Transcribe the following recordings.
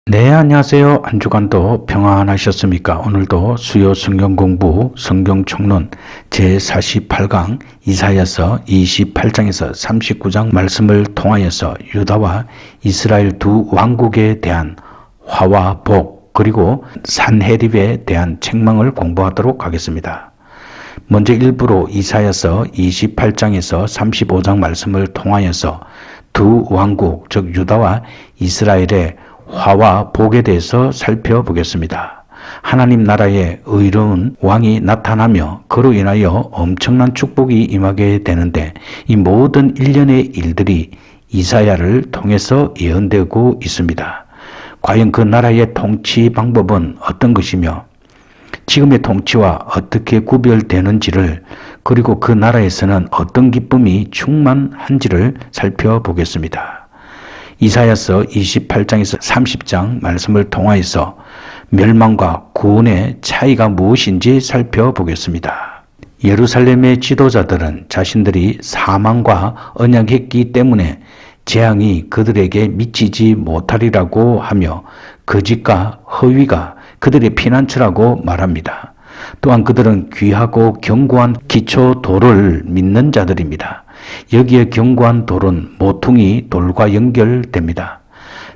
네, 안녕하세요. 한 주간도 평안하셨습니까? 오늘도 수요 성경 공부, 성경 총론 제48강 이사야서 28장에서 39장 말씀을 통하여서 유다와 이스라엘 두 왕국에 대한 화와 복, 그리고 산헤립에 대한 책망을 공부하도록 하겠습니다. 먼저 일부로 이사야서 28장에서 35장 말씀을 통하여서 두 왕국, 즉 유다와 이스라엘의 화와 복에 대해서 살펴보겠습니다. 하나님 나라에 의로운 왕이 나타나며 그로 인하여 엄청난 축복이 임하게 되는데 이 모든 일련의 일들이 이사야를 통해서 예언되고 있습니다. 과연 그 나라의 통치 방법은 어떤 것이며 지금의 통치와 어떻게 구별되는지를, 그리고 그 나라에서는 어떤 기쁨이 충만한지를 살펴보겠습니다. 이사야서 28장에서 30장 말씀을 통하여서 멸망과 구원의 차이가 무엇인지 살펴보겠습니다. 예루살렘의 지도자들은 자신들이 사망과 언약했기 때문에 재앙이 그들에게 미치지 못하리라고 하며 거짓과 허위가 그들의 피난처라고 말합니다. 또한 그들은 귀하고 견고한 기초도를 믿는 자들입니다. 여기에 견고한 돌은 모퉁이 돌과 연결됩니다.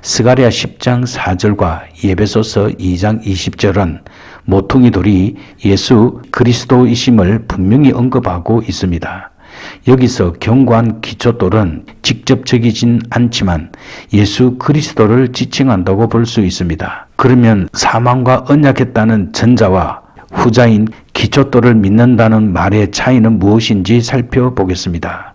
스가랴 10장 4절과 에베소서 2장 20절은 모퉁이 돌이 예수 그리스도이심을 분명히 언급하고 있습니다. 여기서 견고한 기초돌은 직접적이진 않지만 예수 그리스도를 지칭한다고 볼 수 있습니다. 그러면 사망과 언약했다는 전자와 후자인 기초돌을 믿는다는 말의 차이는 무엇인지 살펴보겠습니다.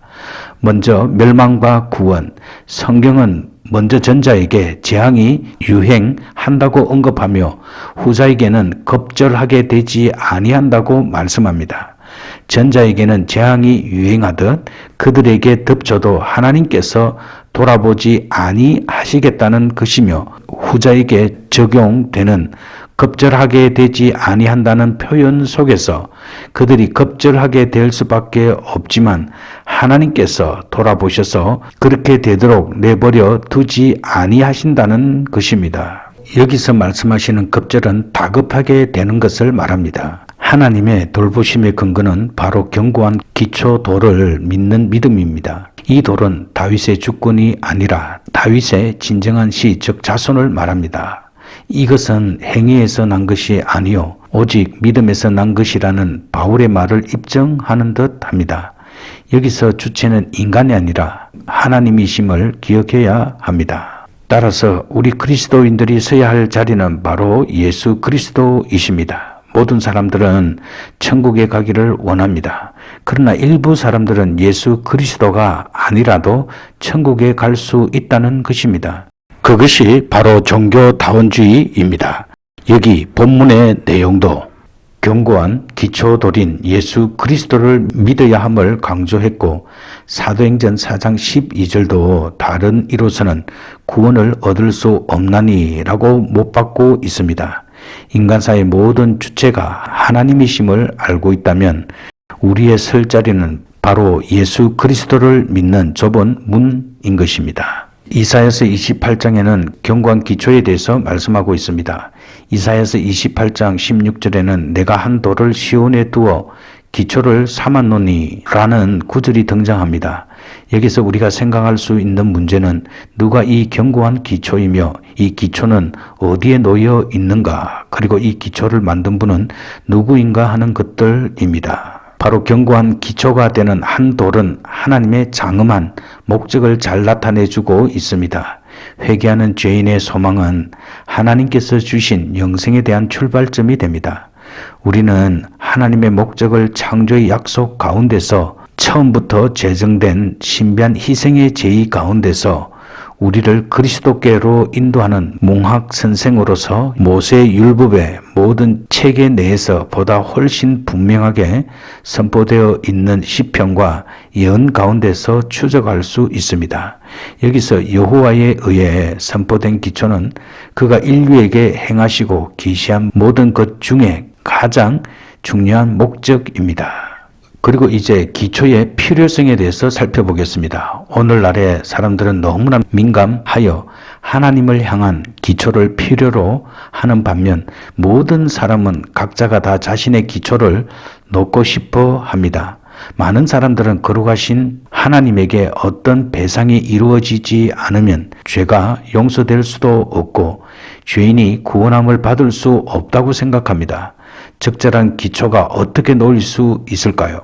먼저 멸망과 구원, 성경은 먼저 전자에게 재앙이 유행한다고 언급하며 후자에게는 겁절하게 되지 아니한다고 말씀합니다. 전자에게는 재앙이 유행하듯 그들에게 덮쳐도 하나님께서 돌아보지 아니하시겠다는 것이며, 후자에게 적용되는 겁절하게 되지 아니한다는 표현 속에서 그들이 겁절하게 될 수밖에 없지만 하나님께서 돌아보셔서 그렇게 되도록 내버려 두지 아니하신다는 것입니다. 여기서 말씀하시는 겁절은 다급하게 되는 것을 말합니다. 하나님의 돌보심의 근거는 바로 견고한 기초도를 믿는 믿음입니다. 이 돌은 다윗의 주권이 아니라 다윗의 진정한 시, 즉 자손을 말합니다. 이것은 행위에서 난 것이 아니요 오직 믿음에서 난 것이라는 바울의 말을 입증하는 듯 합니다. 여기서 주체는 인간이 아니라 하나님이심을 기억해야 합니다. 따라서 우리 그리스도인들이 서야 할 자리는 바로 예수 그리스도이십니다. 모든 사람들은 천국에 가기를 원합니다. 그러나 일부 사람들은 예수 그리스도가 아니라도 천국에 갈 수 있다는 것입니다. 그것이 바로 종교다원주의입니다. 여기 본문의 내용도 견고한 기초돌인 예수 그리스도를 믿어야 함을 강조했고, 사도행전 4장 12절도 다른 이로서는 구원을 얻을 수 없나니라고 못 받고 있습니다. 인간사의 모든 주체가 하나님이심을 알고 있다면 우리의 설 자리는 바로 예수 그리스도를 믿는 좁은 문인 것입니다. 이사야서 28장에는 견고한 기초에 대해서 말씀하고 있습니다. 이사야서 28장 16절에는 내가 한 돌을 시온에 두어 기초를 삼았노니 라는 구절이 등장합니다. 여기서 우리가 생각할 수 있는 문제는 누가 이 견고한 기초이며 이 기초는 어디에 놓여 있는가, 그리고 이 기초를 만든 분은 누구인가 하는 것들입니다. 바로 견고한 기초가 되는 한 돌은 하나님의 장엄한 목적을 잘 나타내주고 있습니다. 회개하는 죄인의 소망은 하나님께서 주신 영생에 대한 출발점이 됩니다. 우리는 하나님의 목적을 창조의 약속 가운데서 처음부터 제정된 신비한 희생의 제의 가운데서 우리를 그리스도께로 인도하는 몽학 선생으로서 모세 율법의 모든 체계 내에서 보다 훨씬 분명하게 선포되어 있는 시편과 예언 가운데서 추적할 수 있습니다. 여기서 여호와에 의해 선포된 기초는 그가 인류에게 행하시고 계시한 모든 것 중에 가장 중요한 목적입니다. 그리고 이제 기초의 필요성에 대해서 살펴보겠습니다. 오늘날의 사람들은 너무나 민감하여 하나님을 향한 기초를 필요로 하는 반면 모든 사람은 각자가 다 자신의 기초를 놓고 싶어 합니다. 많은 사람들은 거룩하신 하나님에게 어떤 배상이 이루어지지 않으면 죄가 용서될 수도 없고 죄인이 구원함을 받을 수 없다고 생각합니다. 적절한 기초가 어떻게 놓일 수 있을까요?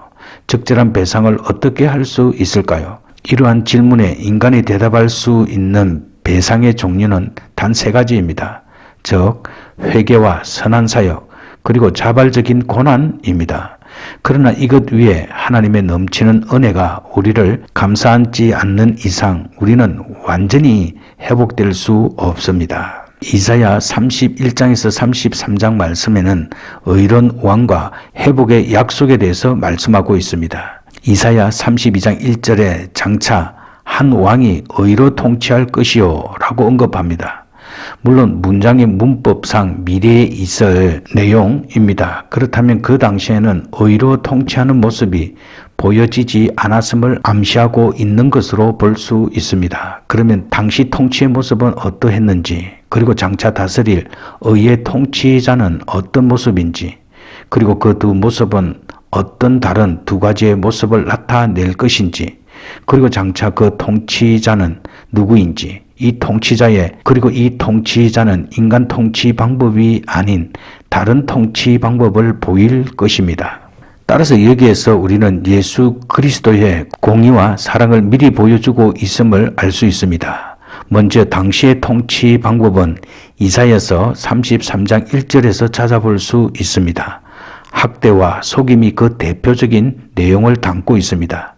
적절한 배상을 어떻게 할 수 있을까요? 이러한 질문에 인간이 대답할 수 있는 배상의 종류는 단 세 가지입니다. 즉, 회개와 선한 사역, 그리고 자발적인 고난입니다. 그러나 이것 위에 하나님의 넘치는 은혜가 우리를 감싸안지 않는 이상 우리는 완전히 회복될 수 없습니다. 이사야 31장에서 33장 말씀에는 의로운 왕과 회복의 약속에 대해서 말씀하고 있습니다. 이사야 32장 1절에 장차 한 왕이 의로 통치할 것이요 라고 언급합니다. 물론 문장의 문법상 미래에 있을 내용입니다. 그렇다면 그 당시에는 의로 통치하는 모습이 보여지지 않았음을 암시하고 있는 것으로 볼 수 있습니다. 그러면 당시 통치의 모습은 어떠했는지, 그리고 장차 다스릴 의의 통치자는 어떤 모습인지, 그리고 그 두 모습은 어떤 다른 두 가지의 모습을 나타낼 것인지, 그리고 장차 그 통치자는 누구인지, 이 통치자는 인간 통치 방법이 아닌 다른 통치 방법을 보일 것입니다. 따라서 여기에서 우리는 예수 그리스도의 공의와 사랑을 미리 보여주고 있음을 알 수 있습니다. 먼저 당시의 통치 방법은 이사야서 33장 1절에서 찾아볼 수 있습니다. 학대와 속임이 그 대표적인 내용을 담고 있습니다.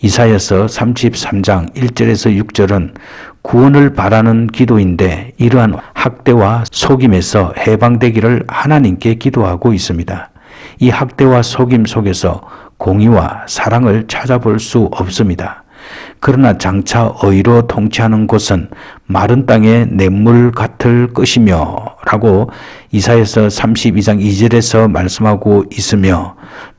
이사야서 33장 1절에서 6절은 구원을 바라는 기도인데 이러한 학대와 속임에서 해방되기를 하나님께 기도하고 있습니다. 이 학대와 속임 속에서 공의와 사랑을 찾아볼 수 없습니다. 그러나 장차 의로 통치하는 곳은 마른 땅의 냇물 같을 것이며 라고 이사야서 32장 2절에서 말씀하고 있으며,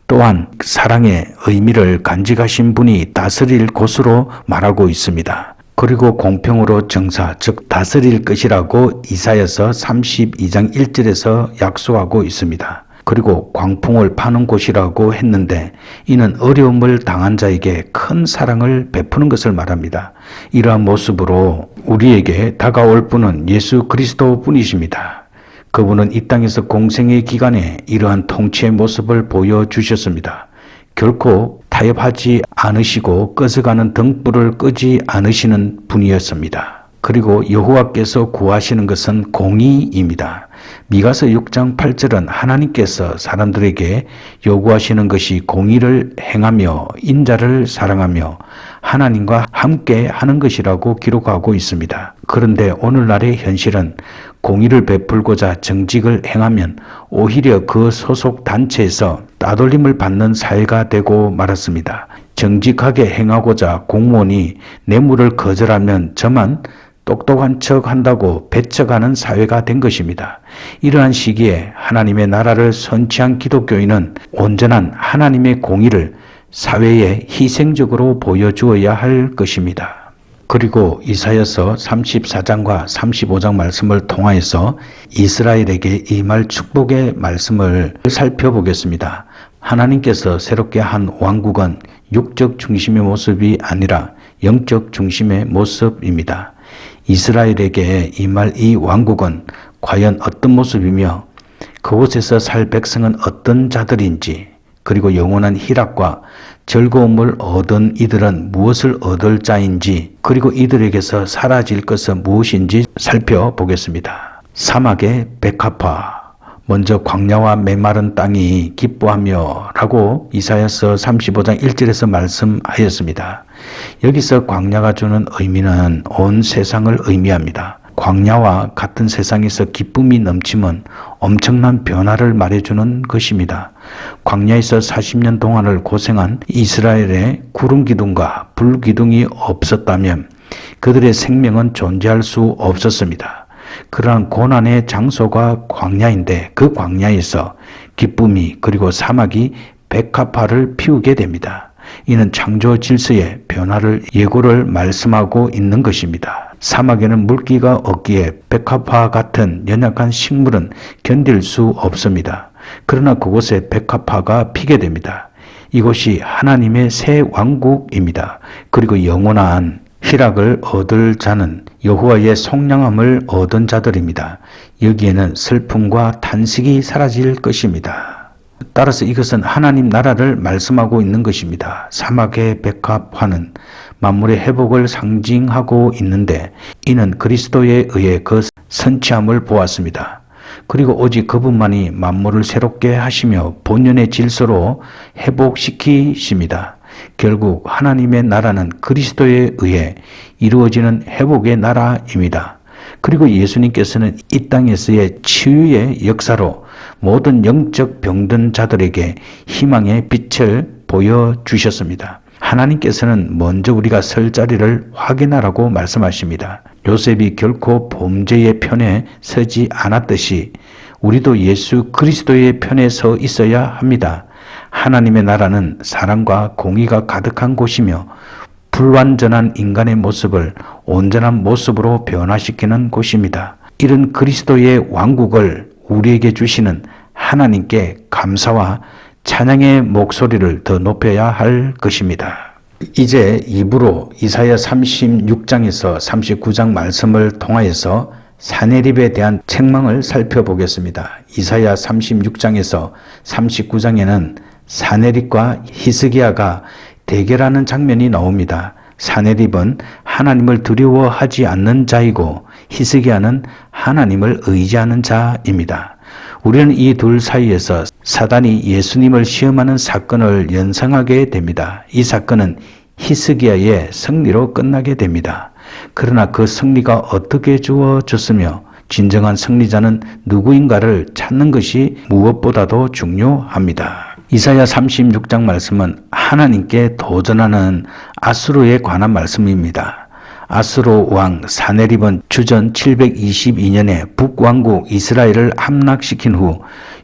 또한 사랑의 의미를 간직하신 분이 다스릴 곳으로 말하고 있습니다. 그리고 공평으로 정사, 즉 다스릴 것이라고 이사야서 32장 1절에서 약속하고 있습니다. 그리고 광풍을 파는 곳이라고 했는데 이는 어려움을 당한 자에게 큰 사랑을 베푸는 것을 말합니다. 이러한 모습으로 우리에게 다가올 분은 예수 그리스도 분이십니다. 그분은 이 땅에서 공생의 기간에 이러한 통치의 모습을 보여주셨습니다. 결코 타협하지 않으시고 꺼져가는 등불을 끄지 않으시는 분이었습니다. 그리고 여호와께서 구하시는 것은 공의입니다. 미가서 6장 8절은 하나님께서 사람들에게 요구하시는 것이 공의를 행하며 인자를 사랑하며 하나님과 함께 하는 것이라고 기록하고 있습니다. 그런데 오늘날의 현실은 공의를 베풀고자 정직을 행하면 오히려 그 소속 단체에서 따돌림을 받는 사회가 되고 말았습니다. 정직하게 행하고자 공무원이 뇌물을 거절하면 저만 똑똑한 척 한다고 배척하는 사회가 된 것입니다. 이러한 시기에 하나님의 나라를 선취한 기독교인은 온전한 하나님의 공의를 사회에 희생적으로 보여주어야 할 것입니다. 그리고 이사야서 34장과 35장 말씀을 통하여서 이스라엘에게 임할 축복의 말씀을 살펴보겠습니다. 하나님께서 새롭게 한 왕국은 육적 중심의 모습이 아니라 영적 중심의 모습입니다. 이스라엘에게 임할 이 왕국은 과연 어떤 모습이며 그곳에서 살 백성은 어떤 자들인지, 그리고 영원한 희락과 즐거움을 얻은 이들은 무엇을 얻을 자인지, 그리고 이들에게서 사라질 것은 무엇인지 살펴보겠습니다. 사막의 백합화, 먼저 광야와 메마른 땅이 기뻐하며 라고 이사야서 35장 1절에서 말씀하였습니다. 여기서 광야가 주는 의미는 온 세상을 의미합니다. 광야와 같은 세상에서 기쁨이 넘치면 엄청난 변화를 말해주는 것입니다. 광야에서 40년 동안을 고생한 이스라엘의 구름 기둥과 불 기둥이 없었다면 그들의 생명은 존재할 수 없었습니다. 그러한 고난의 장소가 광야인데 그 광야에서 기쁨이, 그리고 사막이 백합화를 피우게 됩니다. 이는 창조 질서의 변화를 예고를 말씀하고 있는 것입니다. 사막에는 물기가 없기에 백합화 같은 연약한 식물은 견딜 수 없습니다. 그러나 그곳에 백합화가 피게 됩니다. 이곳이 하나님의 새 왕국입니다. 그리고 영원한 희락을 얻을 자는 여호와의 속량함을 얻은 자들입니다. 여기에는 슬픔과 탄식이 사라질 것입니다. 따라서 이것은 하나님 나라를 말씀하고 있는 것입니다. 사막의 백합화는 만물의 회복을 상징하고 있는데 이는 그리스도에 의해 그 선취함을 보았습니다. 그리고 오직 그분만이 만물을 새롭게 하시며 본연의 질서로 회복시키십니다. 결국 하나님의 나라는 그리스도에 의해 이루어지는 회복의 나라입니다. 그리고 예수님께서는 이 땅에서의 치유의 역사로 모든 영적 병든 자들에게 희망의 빛을 보여주셨습니다. 하나님께서는 먼저 우리가 설 자리를 확인하라고 말씀하십니다. 요셉이 결코 범죄의 편에 서지 않았듯이 우리도 예수 그리스도의 편에 서 있어야 합니다. 하나님의 나라는 사랑과 공의가 가득한 곳이며 불완전한 인간의 모습을 온전한 모습으로 변화시키는 곳입니다. 이런 그리스도의 왕국을 우리에게 주시는 하나님께 감사와 찬양의 목소리를 더 높여야 할 것입니다. 이제 2부로 이사야 36장에서 39장 말씀을 통하여서 사내립에 대한 책망을 살펴보겠습니다. 이사야 36장에서 39장에는 사내립과 히스기야가 대결하는 장면이 나옵니다. 사내립은 하나님을 두려워하지 않는 자이고 히스기야는 하나님을 의지하는 자입니다. 우리는 이 둘 사이에서 사단이 예수님을 시험하는 사건을 연상하게 됩니다. 이 사건은 히스기야의 승리로 끝나게 됩니다. 그러나 그 승리가 어떻게 주어졌으며 진정한 승리자는 누구인가를 찾는 것이 무엇보다도 중요합니다. 이사야 36장 말씀은 하나님께 도전하는 아수르에 관한 말씀입니다. 아수르 왕 사네립은 주전 722년에 북왕국 이스라엘을 함락시킨 후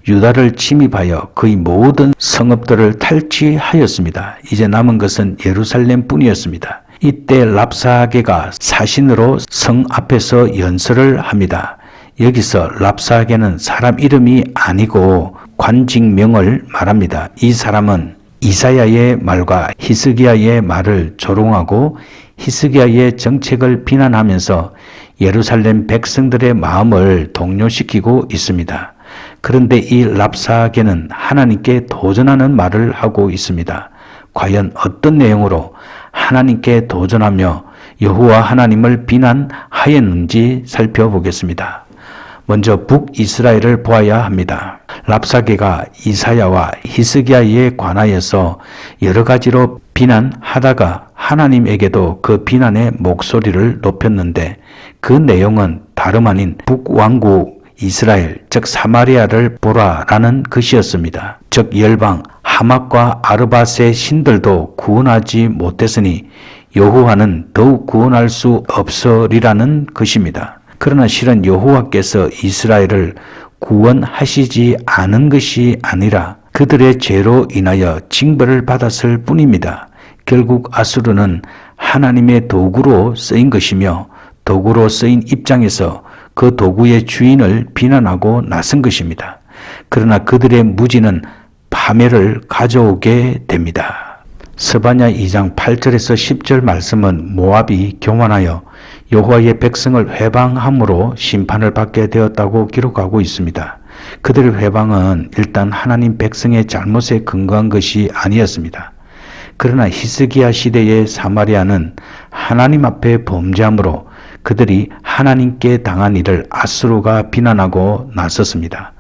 유다를 침입하여 그의 모든 성읍들을 탈취하였습니다. 이제 남은 것은 예루살렘 뿐이었습니다. 이때 랍사게가 사신으로 성 앞에서 연설을 합니다. 여기서 랍사게는 사람 이름이 아니고 관직명을 말합니다. 이 사람은 이사야의 말과 히스기야의 말을 조롱하고 히스기야의 정책을 비난하면서 예루살렘 백성들의 마음을 동요시키고 있습니다. 그런데 이 랍사게는 하나님께 도전하는 말을 하고 있습니다. 과연 어떤 내용으로 하나님께 도전하며 여호와 하나님을 비난하였는지 살펴보겠습니다. 먼저 북이스라엘을 보아야 합니다. 랍사게가 이사야와 히스기야에 관하여서 여러 가지로 비난하다가 하나님에게도 그 비난의 목소리를 높였는데 그 내용은 다름 아닌 북왕국 이스라엘 즉 사마리아를 보라라는 것이었습니다. 즉 열방 하맛과 아르밧의 신들도 구원하지 못했으니 여호와는 더욱 구원할 수 없으리라는 것입니다. 그러나 실은 여호와께서 이스라엘을 구원하시지 않은 것이 아니라 그들의 죄로 인하여 징벌을 받았을 뿐입니다. 결국 아수르는 하나님의 도구로 쓰인 것이며 도구로 쓰인 입장에서 그 도구의 주인을 비난하고 나선 것입니다. 그러나 그들의 무지는 파멸을 가져오게 됩니다. 스바냐 2장 8절에서 10절 말씀은 모압이 교만하여 여호와의 백성을 회방함으로 심판을 받게 되었다고 기록하고 있습니다. 그들의 회방은 일단 하나님 백성의 잘못에 근거한 것이 아니었습니다. 그러나 히스기야 시대의 사마리아는 하나님 앞에 범죄함으로 그들이 하나님께 당한 일을 아수르가 비난하고 나섰습니다.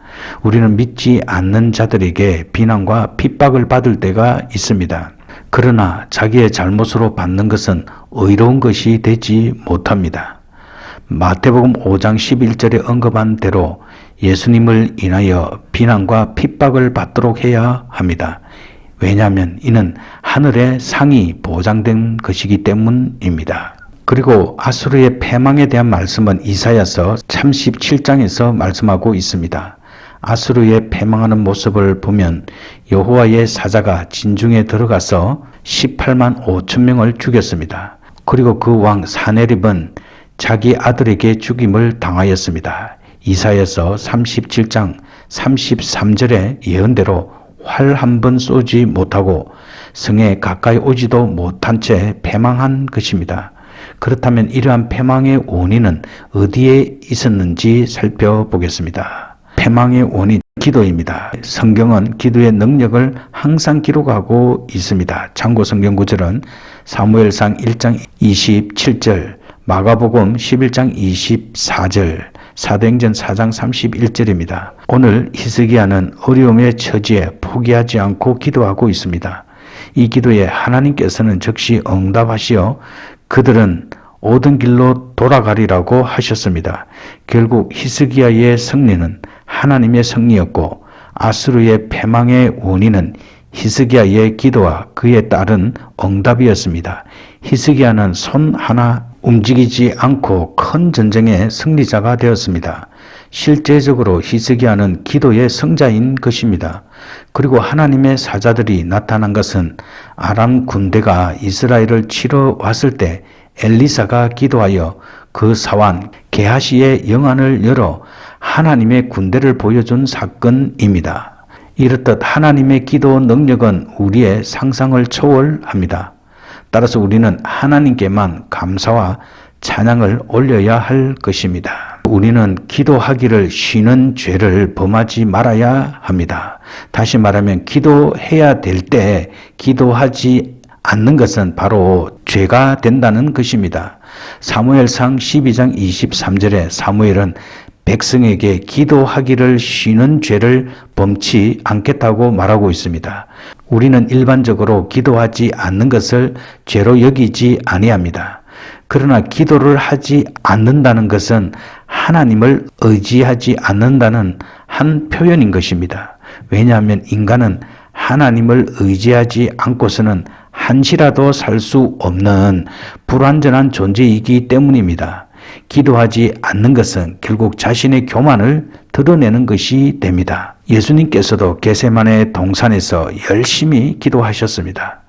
우리는 믿지 않는 자들에게 비난과 핍박을 받을 때가 있습니다. 그러나 자기의 잘못으로 받는 것은 의로운 것이 되지 못합니다. 마태복음 5장 11절에 언급한 대로 예수님을 인하여 비난과 핍박을 받도록 해야 합니다. 왜냐하면 이는 하늘의 상이 보장된 것이기 때문입니다. 그리고 아수르의 패망에 대한 말씀은 이사야서 37장에서 말씀하고 있습니다. 아수르의 패망하는 모습을 보면 여호와의 사자가 진중에 들어가서 18만 5천 명을 죽였습니다. 그리고 그 왕 사네립은 자기 아들에게 죽임을 당하였습니다. 이사야서 37장 33절의 예언대로 활 한 번 쏘지 못하고 성에 가까이 오지도 못한 채 패망한 것입니다. 그렇다면 이러한 패망의 원인은 어디에 있었는지 살펴보겠습니다. 패망의 원인, 기도입니다. 성경은 기도의 능력을 항상 기록하고 있습니다. 참고 성경 구절은 사무엘상 1장 27절, 마가복음 11장 24절, 사도행전 4장 31절입니다. 오늘 히스기야는 어려움의 처지에 포기하지 않고 기도하고 있습니다. 이 기도에 하나님께서는 즉시 응답하시어 그들은 오던 길로 돌아가리라고 하셨습니다. 결국 히스기야의 승리는 하나님의 승리였고 아수르의 패망의 원인은 히스기야의 기도와 그에 따른 응답이었습니다. 히스기야는 손 하나 움직이지 않고 큰 전쟁의 승리자가 되었습니다. 실제적으로 히스기야는 기도의 성자인 것입니다. 그리고 하나님의 사자들이 나타난 것은 아람 군대가 이스라엘을 치러 왔을 때 엘리사가 기도하여 그 사환 게하시의 영안을 열어 하나님의 군대를 보여준 사건입니다. 이렇듯 하나님의 기도 능력은 우리의 상상을 초월합니다. 따라서 우리는 하나님께만 감사와 찬양을 올려야 할 것입니다. 우리는 기도하기를 쉬는 죄를 범하지 말아야 합니다. 다시 말하면 기도해야 될 때 기도하지 않는 것은 바로 죄가 된다는 것입니다. 사무엘상 12장 23절에 사무엘은 백성에게 기도하기를 쉬는 죄를 범치 않겠다고 말하고 있습니다. 우리는 일반적으로 기도하지 않는 것을 죄로 여기지 아니합니다. 그러나 기도를 하지 않는다는 것은 하나님을 의지하지 않는다는 한 표현인 것입니다. 왜냐하면 인간은 하나님을 의지하지 않고서는 한시라도 살 수 없는 불완전한 존재이기 때문입니다. 기도하지 않는 것은 결국 자신의 교만을 드러내는 것이 됩니다. 예수님께서도 겟세마네 동산에서 열심히 기도하셨습니다.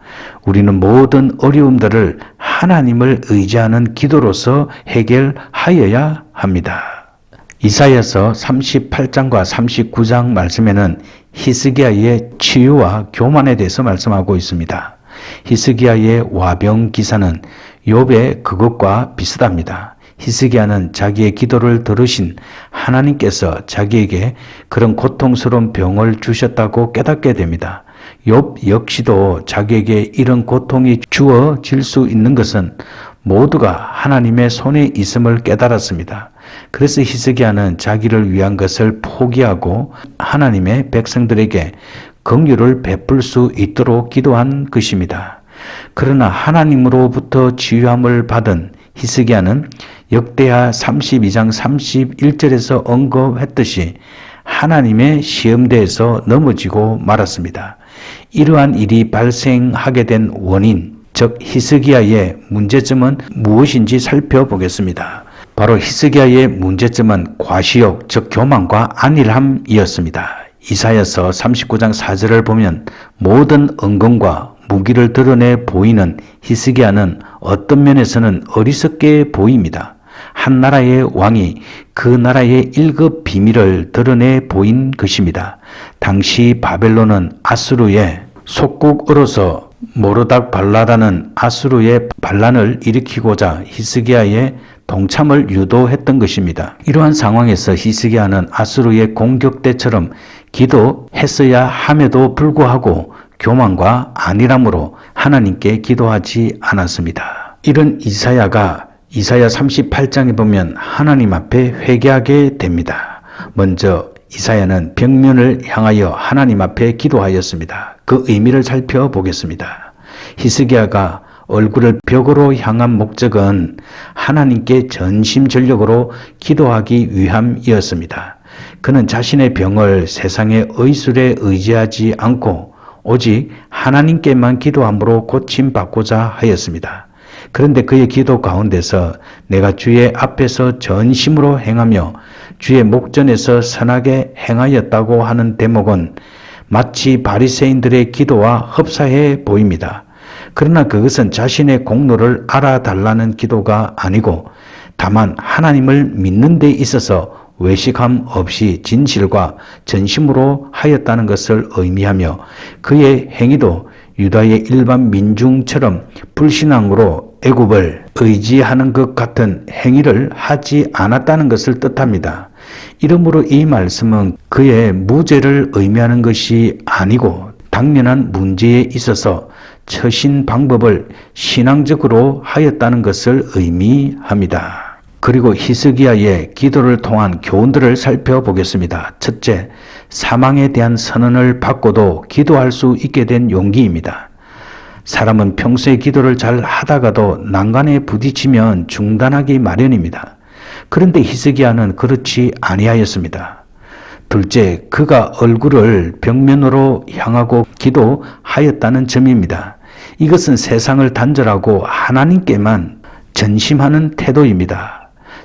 우리는 모든 어려움들을 하나님을 의지하는 기도로서 해결하여야 합니다. 이사야서 38장과 39장 말씀에는 히스기야의 치유와 교만에 대해서 말씀하고 있습니다. 히스기야의 와병 기사는 욥의 그것과 비슷합니다. 히스기야는 자기의 기도를 들으신 하나님께서 자기에게 그런 고통스러운 병을 주셨다고 깨닫게 됩니다. 욥 역시도 자기에게 이런 고통이 주어질 수 있는 것은 모두가 하나님의 손에 있음을 깨달았습니다. 그래서 히스기야는 자기를 위한 것을 포기하고 하나님의 백성들에게 긍휼을 베풀 수 있도록 기도한 것입니다. 그러나 하나님으로부터 치유함을 받은 히스기야는 역대하 32장 31절에서 언급했듯이 하나님의 시험대에서 넘어지고 말았습니다. 이러한 일이 발생하게 된 원인, 즉 히스기야의 문제점은 무엇인지 살펴보겠습니다. 바로 히스기야의 문제점은 과시욕, 즉 교만과 안일함이었습니다. 이사야서 39장 4절을 보면 모든 은검과 무기를 드러내 보이는 히스기야는 어떤 면에서는 어리석게 보입니다. 한 나라의 왕이 그 나라의 1급 비밀을 드러내 보인 것입니다. 당시 바벨론은 아수르의 속국으로서 모르닥 발라라는 아수르의 반란을 일으키고자 히스기야의 동참을 유도했던 것입니다. 이러한 상황에서 히스기야는 아수르의 공격대처럼 기도했어야 함에도 불구하고 교만과 안일함으로 하나님께 기도하지 않았습니다. 이런 이사야가 이사야 38장에 보면 하나님 앞에 회개하게 됩니다. 먼저 이사야는 벽면을 향하여 하나님 앞에 기도하였습니다. 그 의미를 살펴보겠습니다. 히스기야가 얼굴을 벽으로 향한 목적은 하나님께 전심전력으로 기도하기 위함이었습니다. 그는 자신의 병을 세상의 의술에 의지하지 않고 오직 하나님께만 기도함으로 고침받고자 하였습니다. 그런데 그의 기도 가운데서 내가 주의 앞에서 전심으로 행하며 주의 목전에서 선하게 행하였다고 하는 대목은 마치 바리새인들의 기도와 흡사해 보입니다. 그러나 그것은 자신의 공로를 알아달라는 기도가 아니고 다만 하나님을 믿는 데 있어서 외식함 없이 진실과 전심으로 하였다는 것을 의미하며 그의 행위도 유다의 일반 민중처럼 불신앙으로 애굽을 의지하는 것 같은 행위를 하지 않았다는 것을 뜻합니다. 이러므로 이 말씀은 그의 무죄를 의미하는 것이 아니고 당면한 문제에 있어서 처신 방법을 신앙적으로 하였다는 것을 의미합니다. 그리고 히스기야의 기도를 통한 교훈들을 살펴보겠습니다. 첫째, 사망에 대한 선언을 받고도 기도할 수 있게 된 용기입니다. 사람은 평소에 기도를 잘 하다가도 난간에 부딪히면 중단하기 마련입니다. 그런데 히스기야는 그렇지 아니하였습니다. 둘째, 그가 얼굴을 벽면으로 향하고 기도하였다는 점입니다. 이것은 세상을 단절하고 하나님께만 전심하는 태도입니다.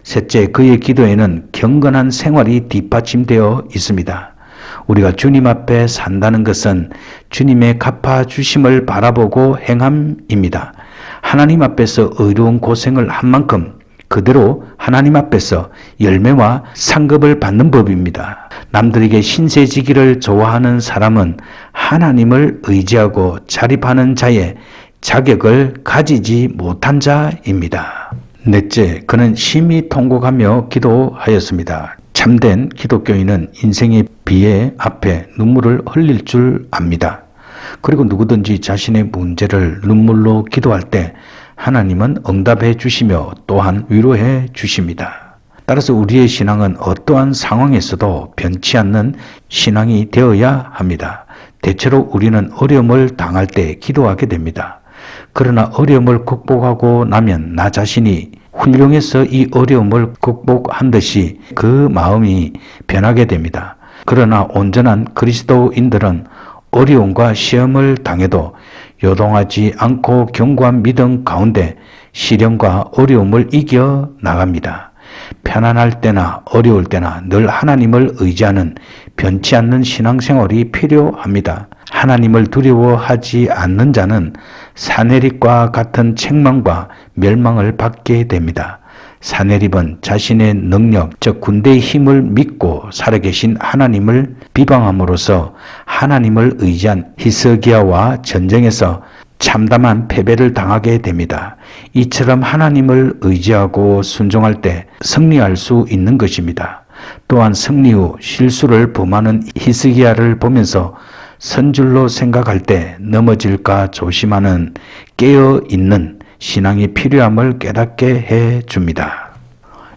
셋째, 그의 기도에는 경건한 생활이 뒷받침되어 있습니다. 우리가 주님 앞에 산다는 것은 주님의 갚아주심을 바라보고 행함입니다. 하나님 앞에서 의로운 고생을 한 만큼 그대로 하나님 앞에서 열매와 상급을 받는 법입니다. 남들에게 신세지기를 좋아하는 사람은 하나님을 의지하고 자립하는 자의 자격을 가지지 못한 자입니다. 넷째, 그는 심히 통곡하며 기도하였습니다. 참된 기독교인은 인생의 비애 앞에 눈물을 흘릴 줄 압니다. 그리고 누구든지 자신의 문제를 눈물로 기도할 때 하나님은 응답해 주시며 또한 위로해 주십니다. 따라서 우리의 신앙은 어떠한 상황에서도 변치 않는 신앙이 되어야 합니다. 대체로 우리는 어려움을 당할 때 기도하게 됩니다. 그러나 어려움을 극복하고 나면 나 자신이 훌륭해서 이 어려움을 극복한 듯이 그 마음이 변하게 됩니다. 그러나 온전한 그리스도인들은 어려움과 시험을 당해도 요동하지 않고 견고한 믿음 가운데 시련과 어려움을 이겨 나갑니다. 편안할 때나 어려울 때나 늘 하나님을 의지하는 변치 않는 신앙생활이 필요합니다. 하나님을 두려워하지 않는 자는 사내립과 같은 책망과 멸망을 받게 됩니다. 사내립은 자신의 능력, 즉 군대의 힘을 믿고 살아계신 하나님을 비방함으로써 하나님을 의지한 히스기야와 전쟁에서 참담한 패배를 당하게 됩니다. 이처럼 하나님을 의지하고 순종할 때 승리할 수 있는 것입니다. 또한 승리 후 실수를 범하는 히스기야를 보면서 선줄로 생각할 때 넘어질까 조심하는 깨어있는 신앙이 필요함을 깨닫게 해 줍니다.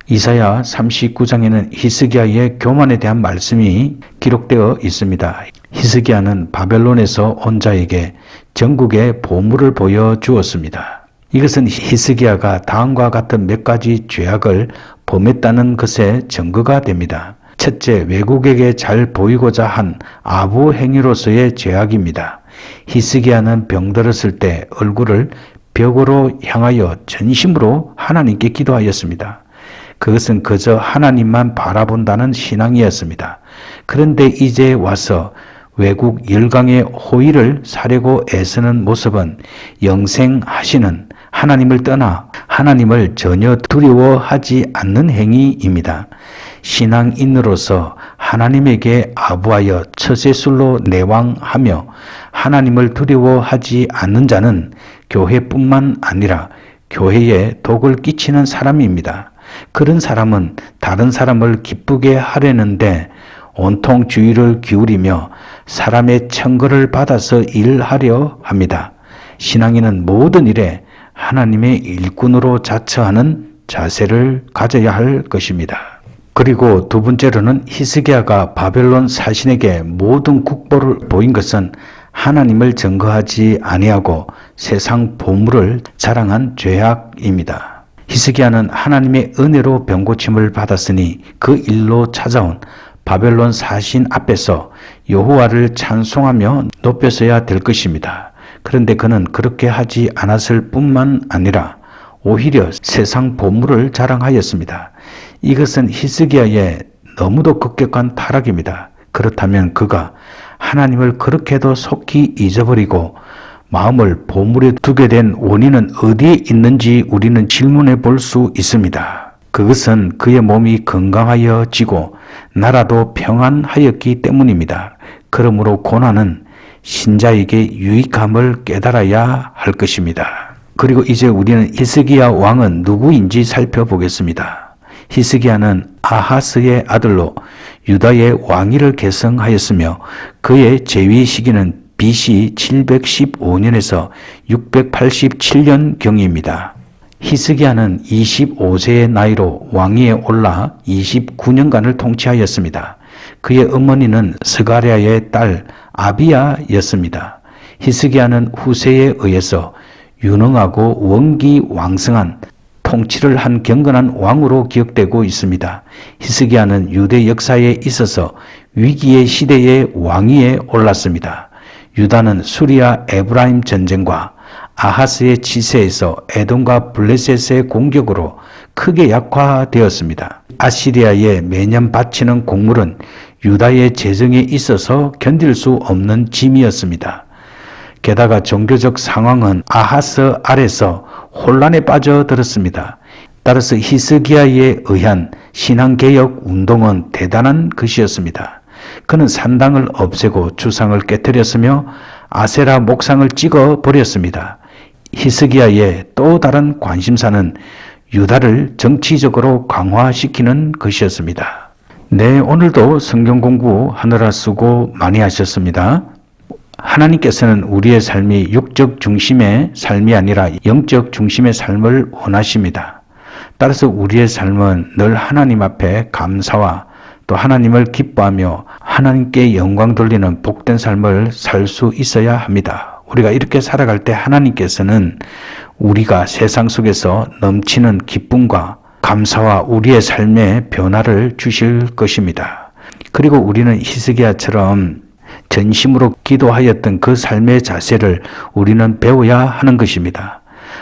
이사야 39장에는 히스기야의 교만에 대한 말씀이 기록되어 있습니다. 히스기야는 바벨론에서 온 자에게 전국의 보물을 보여주었습니다. 이것은 히스기야가 다음과 같은 몇 가지 죄악을 범했다는 것의 증거가 됩니다. 첫째, 외국에게 잘 보이고자 한 아부 행위로서의 죄악입니다. 히스기야는 병들었을 때 얼굴을 벽으로 향하여 전심으로 하나님께 기도하였습니다. 그것은 그저 하나님만 바라본다는 신앙이었습니다. 그런데 이제 와서 외국 열강의 호의를 사려고 애쓰는 모습은 영생하시는 하나님을 떠나 하나님을 전혀 두려워하지 않는 행위입니다. 신앙인으로서 하나님에게 아부하여 처세술로 내왕하며 하나님을 두려워하지 않는 자는 교회뿐만 아니라 교회에 독을 끼치는 사람입니다. 그런 사람은 다른 사람을 기쁘게 하려는데 온통 주의를 기울이며 사람의 청거를 받아서 일하려 합니다. 신앙인은 모든 일에 하나님의 일꾼으로 자처하는 자세를 가져야 할 것입니다. 그리고 두 번째로는 히스기야가 바벨론 사신에게 모든 국보를 보인 것은 하나님을 증거하지 아니하고 세상 보물을 자랑한 죄악입니다. 히스기야는 하나님의 은혜로 병고침을 받았으니 그 일로 찾아온 바벨론 사신 앞에서 여호와를 찬송하며 높여서야 될 것입니다. 그런데 그는 그렇게 하지 않았을 뿐만 아니라 오히려 세상 보물을 자랑하였습니다. 이것은 히스기야의 너무도 급격한 타락입니다. 그렇다면 그가 하나님을 그렇게도 속히 잊어버리고 마음을 보물에 두게 된 원인은 어디에 있는지 우리는 질문해 볼 수 있습니다. 그것은 그의 몸이 건강하여지고 나라도 평안하였기 때문입니다. 그러므로 고난은 신자에게 유익함을 깨달아야 할 것입니다. 그리고 이제 우리는 히스기야 왕은 누구인지 살펴보겠습니다. 히스기야는 아하스의 아들로 유다의 왕위를 계승하였으며 그의 재위 시기는 BC 715년에서 687년경입니다. 히스기야는 25세의 나이로 왕위에 올라 29년간을 통치하였습니다. 그의 어머니는 스가랴의 딸 아비야였습니다. 히스기야는 후세에 의해서 유능하고 원기왕성한 통치를 한 경건한 왕으로 기억되고 있습니다. 히스기야는 유대 역사에 있어서 위기의 시대에 왕위에 올랐습니다. 유다는 수리아 에브라임 전쟁과 아하스의 치세에서 에돔과 블레셋의 공격으로 크게 약화되었습니다. 아시리아에 매년 바치는 곡물은 유다의 재정에 있어서 견딜 수 없는 짐이었습니다. 게다가 종교적 상황은 아하스 아래서 혼란에 빠져들었습니다. 따라서 히스기야에 의한 신앙개혁 운동은 대단한 것이었습니다. 그는 산당을 없애고 주상을 깨뜨렸으며 아세라 목상을 찍어버렸습니다. 히스기야의 또 다른 관심사는 유다를 정치적으로 강화시키는 것이었습니다. 네, 오늘도 성경 공부하느라 수고 많이 하셨습니다. 하나님께서는 우리의 삶이 육적 중심의 삶이 아니라 영적 중심의 삶을 원하십니다. 따라서 우리의 삶은 늘 하나님 앞에 감사와 또 하나님을 기뻐하며 하나님께 영광 돌리는 복된 삶을 살 수 있어야 합니다. 우리가 이렇게 살아갈 때 하나님께서는 우리가 세상 속에서 넘치는 기쁨과 감사와 우리의 삶의 변화를 주실 것입니다. 그리고 우리는 히스기야처럼 전심으로 기도하였던 그 삶의 자세를 우리는 배워야 하는 것입니다.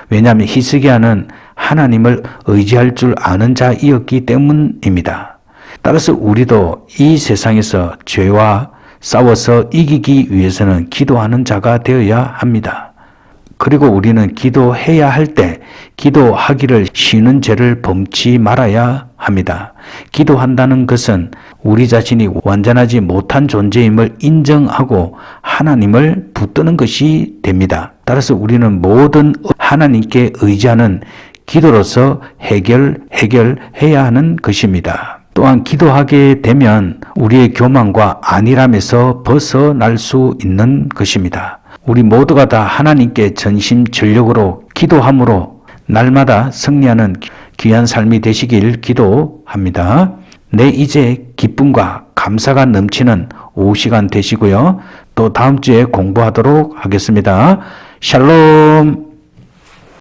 왜냐하면 히스기야는 하나님을 의지할 줄 아는 자이었기 때문입니다. 따라서 우리도 이 세상에서 죄와 싸워서 이기기 위해서는 기도하는 자가 되어야 합니다. 그리고 우리는 기도해야 할 때 기도하기를 쉬는 죄를 범치 말아야 합니다. 기도한다는 것은 우리 자신이 완전하지 못한 존재임을 인정하고 하나님을 붙드는 것이 됩니다. 따라서 우리는 모든 하나님께 의지하는 기도로서 해결해야 하는 것입니다. 또한 기도하게 되면 우리의 교만과 안일함에서 벗어날 수 있는 것입니다. 우리 모두가 다 하나님께 전심전력으로 기도함으로 날마다 승리하는 귀한 삶이 되시길 기도합니다. 네, 이제 기쁨과 감사가 넘치는 오후 시간 되시고요. 또 다음 주에 공부하도록 하겠습니다. 샬롬.